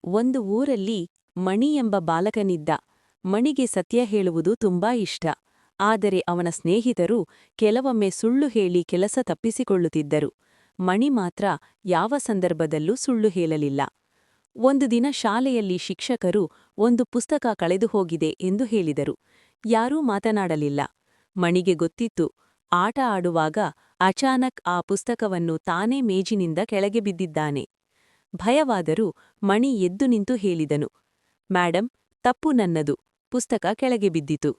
ಒಂದು ಊರಲ್ಲಿ ಮಣಿ ಎಂಬ ಬಾಲಕನಿದ್ದ. ಮಣಿಗೆ ಸತ್ಯ ಹೇಳುವುದು ತುಂಬಾ ಇಷ್ಟ. ಆದರೆ ಅವನ ಸ್ನೇಹಿತರು ಕೆಲವೊಮ್ಮೆ ಸುಳ್ಳು ಹೇಳಿ ಕೆಲಸ ತಪ್ಪಿಸಿಕೊಳ್ಳುತ್ತಿದ್ದರು. ಮಣಿ ಮಾತ್ರ ಯಾವ ಸಂದರ್ಭದಲ್ಲೂ ಸುಳ್ಳು ಹೇಳಲಿಲ್ಲ. ಒಂದು ದಿನ ಶಾಲೆಯಲ್ಲಿ ಶಿಕ್ಷಕರು ಒಂದು ಪುಸ್ತಕ ಕಳೆದುಹೋಗಿದೆ ಎಂದು ಹೇಳಿದರು. ಯಾರೂ ಮಾತನಾಡಲಿಲ್ಲ. ಮಣಿಗೆ ಗೊತ್ತಿತ್ತು, ಆಟ ಆಡುವಾಗ ಅಚಾನಕ್ ಆ ಪುಸ್ತಕವನ್ನು ತಾನೇ ಮೇಜಿನಿಂದ ಕೆಳಗೆ ಬಿದ್ದಿದ್ದಾನೆ. ಭಯವಾದರೂ ಮಣಿ ಎದ್ದು ನಿಂತು ಹೇಳಿದನು, ಮೇಡಂ, ತಪ್ಪು ನನ್ನದು, ಪುಸ್ತಕ ಕೆಳಗೆ ಬಿದ್ದಿತು.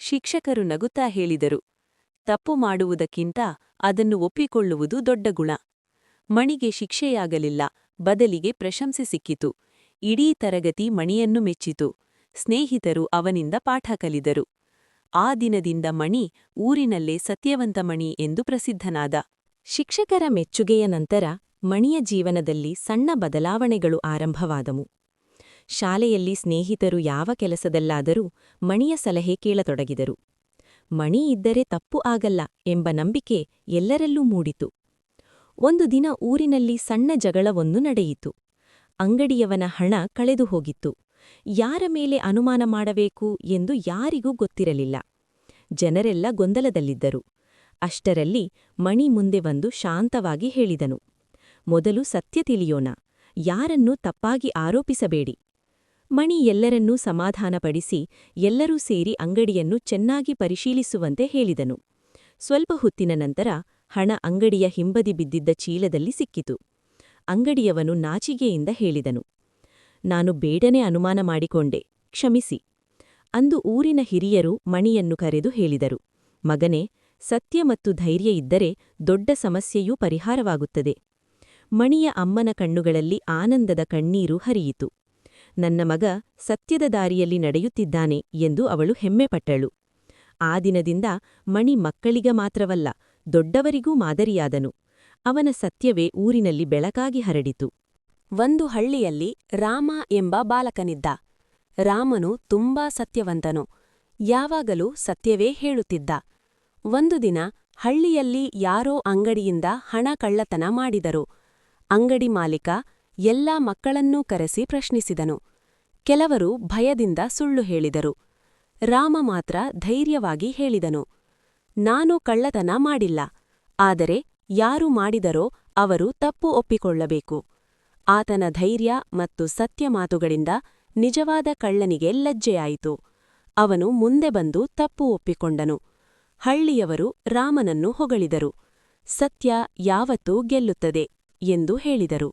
ಶಿಕ್ಷಕರು ನಗುತ್ತಾ ಹೇಳಿದರು, ತಪ್ಪು ಮಾಡುವುದಕ್ಕಿಂತ ಅದನ್ನು ಒಪ್ಪಿಕೊಳ್ಳುವುದು ದೊಡ್ಡ ಗುಣ. ಮಣಿಗೆ ಶಿಕ್ಷೆಯಾಗಲಿಲ್ಲ, ಬದಲಿಗೆ ಪ್ರಶಂಸೆ ಸಿಕ್ಕಿತು. ಇಡೀ ತರಗತಿ ಮಣಿಯನ್ನು ಮೆಚ್ಚಿತು. ಸ್ನೇಹಿತರು ಅವನಿಂದ ಪಾಠ ಕಲಿದರು. ಆ ದಿನದಿಂದ ಮಣಿ ಊರಿನಲ್ಲೇ ಸತ್ಯವಂತ ಮಣಿ ಎಂದು ಪ್ರಸಿದ್ಧನಾದ. ಶಿಕ್ಷಕರ ಮೆಚ್ಚುಗೆಯ ನಂತರ ಮಣಿಯ ಜೀವನದಲ್ಲಿ ಸಣ್ಣ ಬದಲಾವಣೆಗಳು ಆರಂಭವಾದವು. ಶಾಲೆಯಲ್ಲಿ ಸ್ನೇಹಿತರು ಯಾವ ಕೆಲಸದಲ್ಲಾದರೂ ಮಣಿಯ ಸಲಹೆ ಕೇಳತೊಡಗಿದರು. ಮಣಿ ಇದ್ದರೆ ತಪ್ಪು ಆಗಲ್ಲ ಎಂಬ ನಂಬಿಕೆ ಎಲ್ಲರಲ್ಲೂ ಮೂಡಿತು. ಒಂದು ದಿನ ಊರಿನಲ್ಲಿ ಸಣ್ಣ ಜಗಳವೊಂದು ನಡೆಯಿತು. ಅಂಗಡಿಯವನ ಹಣ ಕಳೆದು ಹೋಗಿತ್ತು. ಯಾರ ಮೇಲೆ ಅನುಮಾನ ಮಾಡಬೇಕು ಎಂದು ಯಾರಿಗೂ ಗೊತ್ತಿರಲಿಲ್ಲ. ಜನರೆಲ್ಲ ಗೊಂದಲದಲ್ಲಿದ್ದರು. ಅಷ್ಟರಲ್ಲಿ ಮಣಿ ಮುಂದೆ ಬಂದು ಶಾಂತವಾಗಿ ಹೇಳಿದನು, ಮೊದಲು ಸತ್ಯ ತಿಳಿಯೋಣ, ಯಾರನ್ನೂ ತಪ್ಪಾಗಿ ಆರೋಪಿಸಬೇಡಿ. ಮಣಿ ಎಲ್ಲರನ್ನೂ ಸಮಾಧಾನಪಡಿಸಿ ಎಲ್ಲರೂ ಸೇರಿ ಅಂಗಡಿಯನ್ನು ಚೆನ್ನಾಗಿ ಪರಿಶೀಲಿಸುವಂತೆ ಹೇಳಿದನು. ಸ್ವಲ್ಪ ಹೊತ್ತಿನ ನಂತರ ಹಣ ಅಂಗಡಿಯ ಹಿಂಬದಿ ಬಿದ್ದಿದ್ದ ಚೀಲದಲ್ಲಿ ಸಿಕ್ಕಿತು. ಅಂಗಡಿಯವನು ನಾಚಿಕೆಯಿಂದ ಹೇಳಿದನು, ನಾನು ಬೇಡನೆ ಅನುಮಾನ ಮಾಡಿಕೊಂಡೆ, ಕ್ಷಮಿಸಿ. ಅಂದು ಊರಿನ ಹಿರಿಯರು ಮಣಿಯನ್ನು ಕರೆದು ಹೇಳಿದರು, ಮಗನೇ, ಸತ್ಯ ಮತ್ತು ಧೈರ್ಯ ಇದ್ದರೆ ದೊಡ್ಡ ಸಮಸ್ಯೆಯೂ ಪರಿಹಾರವಾಗುತ್ತದೆ. ಮಣಿಯ ಅಮ್ಮನ ಕಣ್ಣುಗಳಲ್ಲಿ ಆನಂದದ ಕಣ್ಣೀರು ಹರಿಯಿತು. ನನ್ನ ಮಗ ಸತ್ಯದ ದಾರಿಯಲ್ಲಿ ನಡೆಯುತ್ತಿದ್ದಾನೆ ಎಂದು ಅವಳು ಹೆಮ್ಮೆಪಟ್ಟಳು. ಆ ದಿನದಿಂದ ಮಣಿ ಮಕ್ಕಳಿಗೆ ಮಾತ್ರವಲ್ಲ, ದೊಡ್ಡವರಿಗೂ ಮಾದರಿಯಾದನು. ಅವನ ಸತ್ಯವೇ ಊರಿನಲ್ಲಿ ಬೆಳಕಾಗಿ ಹರಡಿತು. ಒಂದು ಹಳ್ಳಿಯಲ್ಲಿ ರಾಮ ಎಂಬ ಬಾಲಕನಿದ್ದ. ರಾಮನು ತುಂಬಾ ಸತ್ಯವಂತನು. ಯಾವಾಗಲೂ ಸತ್ಯವೇ ಹೇಳುತ್ತಿದ್ದ. ಒಂದು ದಿನ ಹಳ್ಳಿಯಲ್ಲಿ ಯಾರೋ ಅಂಗಡಿಯಿಂದ ಹಣ ಕಳ್ಳತನ ಮಾಡಿದರು. ಅಂಗಡಿ ಮಾಲೀಕ ಎಲ್ಲಾ ಮಕ್ಕಳನ್ನೂ ಕರೆಸಿ ಪ್ರಶ್ನಿಸಿದನು. ಕೆಲವರು ಭಯದಿಂದ ಸುಳ್ಳು ಹೇಳಿದರು. ರಾಮ ಮಾತ್ರ ಧೈರ್ಯವಾಗಿ ಹೇಳಿದನು, ನಾನು ಕಳ್ಳತನ ಮಾಡಿಲ್ಲ, ಆದರೆ ಯಾರು ಮಾಡಿದರೋ ಅವರು ತಪ್ಪು ಒಪ್ಪಿಕೊಳ್ಳಬೇಕು. ಆತನ ಧೈರ್ಯ ಮತ್ತು ಸತ್ಯ ಮಾತುಗಳಿಂದ ನಿಜವಾದ ಕಳ್ಳನಿಗೆ ಲಜ್ಜೆಯಾಯಿತು. ಅವನು ಮುಂದೆ ಬಂದು ತಪ್ಪು ಒಪ್ಪಿಕೊಂಡನು. ಹಳ್ಳಿಯವರು ರಾಮನನ್ನು ಹೊಗಳಿದರು. ಸತ್ಯ ಯಾವತ್ತೂ ಗೆಲ್ಲುತ್ತದೆ ಎಂದು ಹೇಳಿದರು.